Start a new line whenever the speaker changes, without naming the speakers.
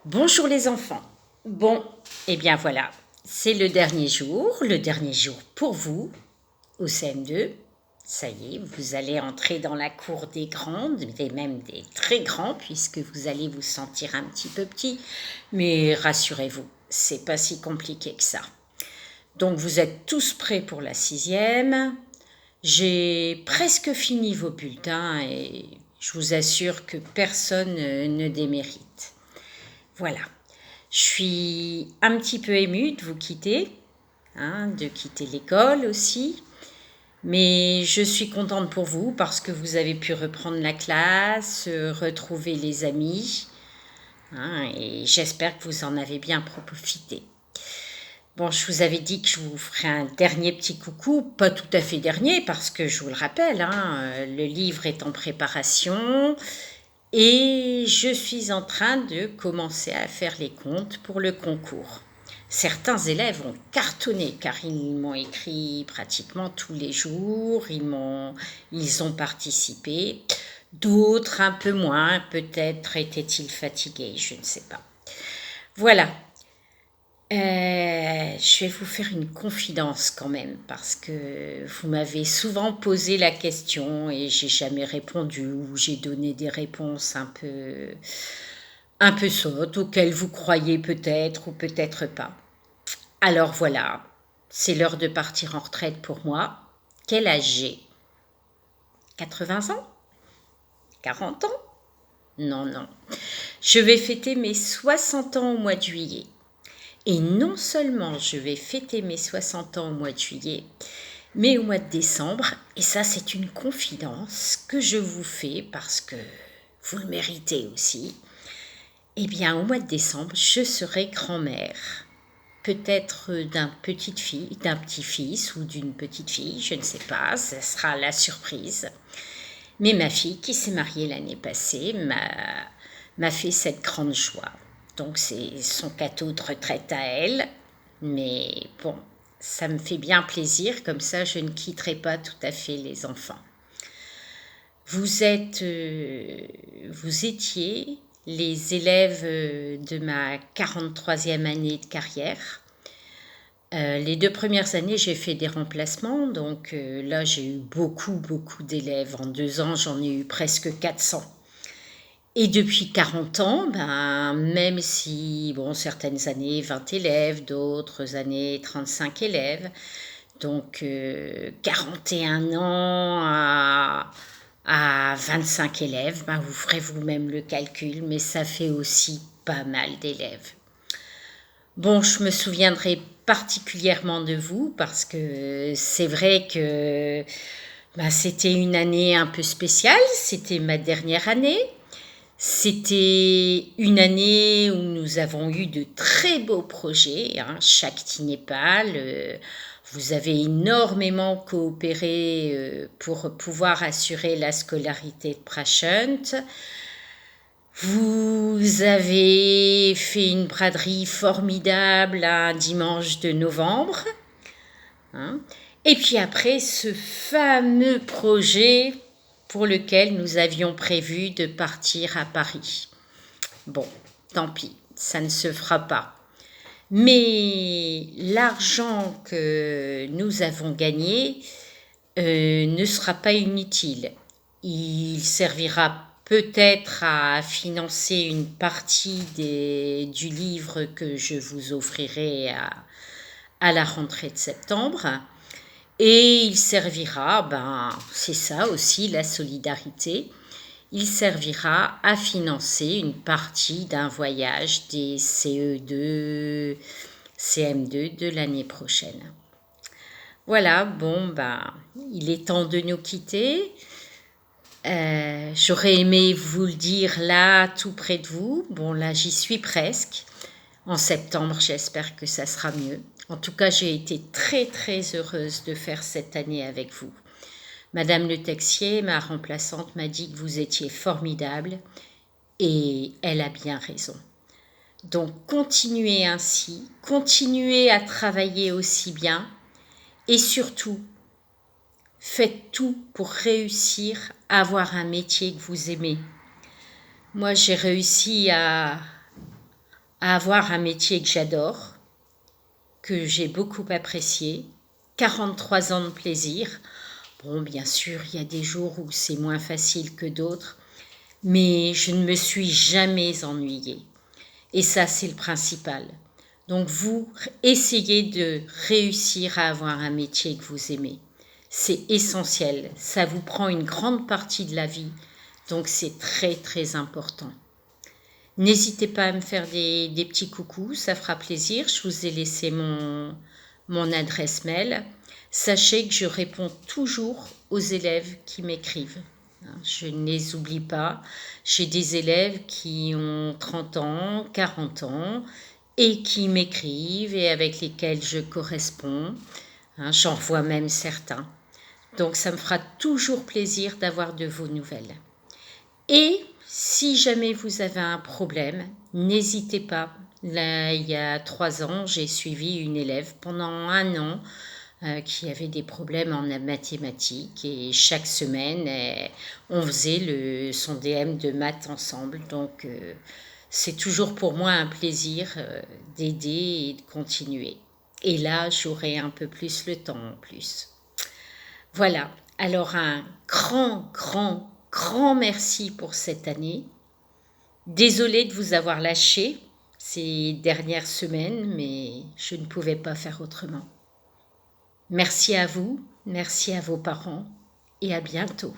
Bonjour les enfants. Bon, eh bien voilà, c'est le dernier jour pour vous au CM2. Ça y est, vous allez entrer dans la cour des grandes, et même des très grands, puisque vous allez vous sentir un petit peu petit. Mais rassurez-vous, c'est pas si compliqué que ça. Donc vous êtes tous prêts pour la sixième. J'ai presque fini vos bulletins et je vous assure que personne ne démérite. Voilà. Je suis un petit peu émue de vous quitter, de quitter l'école aussi. Mais je suis contente pour vous parce que vous avez pu reprendre la classe, retrouver les amis. Et j'espère que vous en avez bien profité. Bon, je vous avais dit que je vous ferai un dernier petit coucou, pas tout à fait dernier parce que je vous le rappelle, le livre est en préparation. Et je suis en train de commencer à faire les comptes pour le concours. Certains élèves ont cartonné car ils m'ont écrit pratiquement tous les jours, ils ont participé. D'autres un peu moins, peut-être étaient-ils fatigués, je ne sais pas. Voilà, je vais vous faire une confidence quand même parce que vous m'avez souvent posé la question et j'ai jamais répondu ou j'ai donné des réponses un peu sottes auxquelles vous croyez peut-être ou peut-être pas. Alors voilà, c'est l'heure de partir en retraite pour moi. Quel âge j'ai? 80 ans? 40 ans? Non, non. Je vais fêter mes 60 ans au mois de juillet. Et non seulement je vais fêter mes 60 ans au mois de juillet, mais au mois de décembre, et ça c'est une confidence que je vous fais parce que vous le méritez aussi, eh bien au mois de décembre, je serai grand-mère. Peut-être d'un petit-fils ou d'une petite fille, je ne sais pas, ce sera la surprise. Mais ma fille qui s'est mariée l'année passée m'a fait cette grande joie. Donc c'est son cadeau de retraite à elle. Mais bon, ça me fait bien plaisir, comme ça je ne quitterai pas tout à fait les enfants. Vous étiez les élèves de ma 43e année de carrière. Les 2 premières années, j'ai fait des remplacements, donc là j'ai eu beaucoup d'élèves. En 2 ans, j'en ai eu presque 400. Et depuis 40 ans, ben, même si, bon, certaines années 20 élèves, d'autres années 35 élèves, donc 41 ans à 25 élèves, ben, vous ferez vous-même le calcul, mais ça fait aussi pas mal d'élèves. Bon, je me souviendrai particulièrement de vous parce que c'est vrai que ben, c'était une année un peu spéciale, c'était ma dernière année. C'était une année où nous avons eu de très beaux projets, chaque Tinépal. Vous avez énormément coopéré pour pouvoir assurer la scolarité de Prashunt. Vous avez fait une braderie formidable un dimanche de novembre. Et puis après, ce fameux projet pour lequel nous avions prévu de partir à Paris. Bon, tant pis, ça ne se fera pas. Mais l'argent que nous avons gagné ne sera pas inutile. Il servira peut-être à financer une partie du livre que je vous offrirai à la rentrée de septembre. Et il servira, ben, c'est ça aussi la solidarité, il servira à financer une partie d'un voyage des CE2, CM2 de l'année prochaine. Voilà, bon, ben, il est temps de nous quitter. J'aurais aimé vous le dire là, tout près de vous. Bon, là, j'y suis presque. En septembre, j'espère que ça sera mieux. En tout cas, j'ai été très heureuse de faire cette année avec vous. Madame Le Texier, ma remplaçante, m'a dit que vous étiez formidable et elle a bien raison. Donc continuez ainsi, continuez à travailler aussi bien et surtout, faites tout pour réussir à avoir un métier que vous aimez. Moi, j'ai réussi à à avoir un métier que j'adore, que j'ai beaucoup apprécié, 43 ans de plaisir. Bon, bien sûr, il y a des jours où c'est moins facile que d'autres, mais je ne me suis jamais ennuyée. Et ça, c'est le principal. Donc vous, essayez de réussir à avoir un métier que vous aimez. C'est essentiel. Ça vous prend une grande partie de la vie. Donc c'est très très important. N'hésitez pas à me faire des petits coucous, ça fera plaisir. Je vous ai laissé mon adresse mail. Sachez que je réponds toujours aux élèves qui m'écrivent. Je ne les oublie pas. J'ai des élèves qui ont 30 ans, 40 ans et qui m'écrivent et avec lesquels je corresponds. J'en vois même certains. Donc ça me fera toujours plaisir d'avoir de vos nouvelles. Et si jamais vous avez un problème, n'hésitez pas. Là, il y a 3 ans, j'ai suivi une élève pendant 1 an qui avait des problèmes en mathématiques et chaque semaine, on faisait son DM de maths ensemble. Donc, c'est toujours pour moi un plaisir d'aider et de continuer. Et là, j'aurai un peu plus le temps en plus. Voilà, alors un grand merci pour cette année. Désolée de vous avoir lâché ces dernières semaines, mais je ne pouvais pas faire autrement. Merci à vous, merci à vos parents et à bientôt.